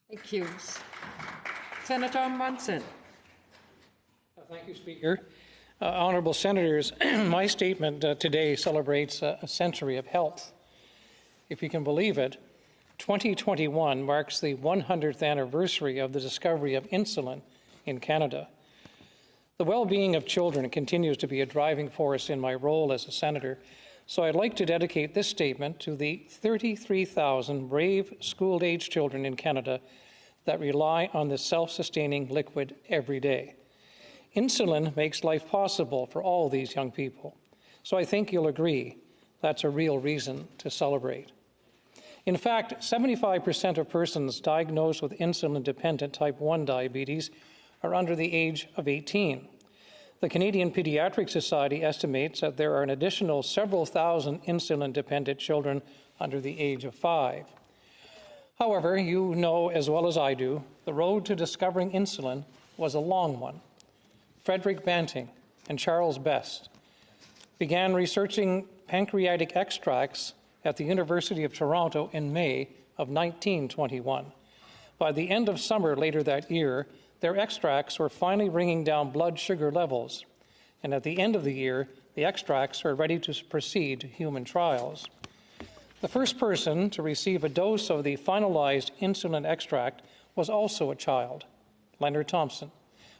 Thank you. Senator Munson. Thank you, Speaker. Honourable Senators, my statement today celebrates a century of health. If you can believe it, 2021 marks the 100th anniversary of the discovery of insulin in Canada. The well-being of children continues to be a driving force in my role as a senator, so I'd like to dedicate this statement to the 33,000 brave school-age children in Canada that rely on this self-sustaining liquid every day. Insulin makes life possible for all these young people, so I think you'll agree that's a real reason to celebrate. In fact, 75% of persons diagnosed with insulin-dependent type 1 diabetes are under the age of 18. The Canadian Pediatric Society estimates that there are an additional several thousand insulin-dependent children under the age of 5. However, you know as well as I do, the road to discovering insulin was a long one. Frederick Banting and Charles Best began researching pancreatic extracts at the University of Toronto in May of 1921. By the end of summer later that year, their extracts were finally bringing down blood sugar levels, and at the end of the year, the extracts were ready to proceed to human trials. The first person to receive a dose of the finalized insulin extract was also a child, Leonard Thompson,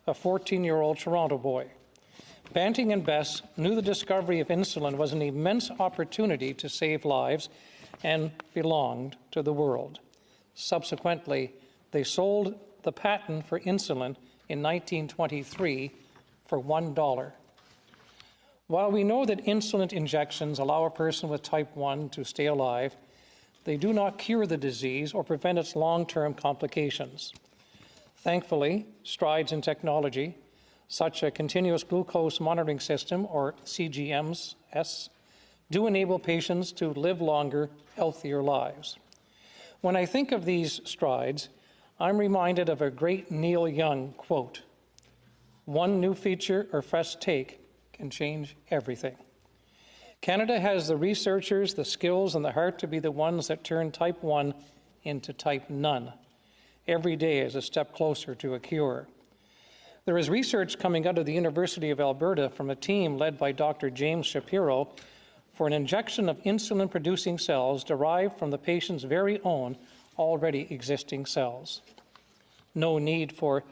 a 14-year-old Toronto boy. Banting and Bess knew the discovery of insulin was an immense opportunity to save lives and belonged to the world. Subsequently, they sold the patent for insulin in 1923 for $1. While we know that insulin injections allow a person with type 1 to stay alive, they do not cure the disease or prevent its long-term complications. Thankfully, strides in technology, such a continuous glucose monitoring system, or CGMs, do enable patients to live longer, healthier lives. When I think of these strides, I'm reminded of a great Neil Young quote, "One new feature or fresh take can change everything." Canada has the researchers, the skills, and the heart to be the ones that turn type 1 into type none. Every day is a step closer to a cure. There is research coming out of the University of Alberta from a team led by Dr. James Shapiro for an injection of insulin-producing cells derived from the patient's very own already existing cells. No need for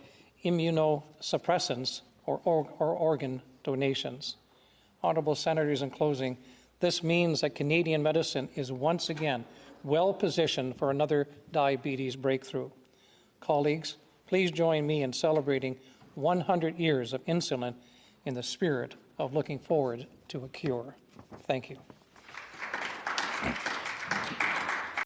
immunosuppressants or organ donations. Honourable Senators, in closing, this means that Canadian medicine is once again well positioned for another diabetes breakthrough. Colleagues, please join me in celebrating 100 years of insulin in the spirit of looking forward to a cure. Thank you.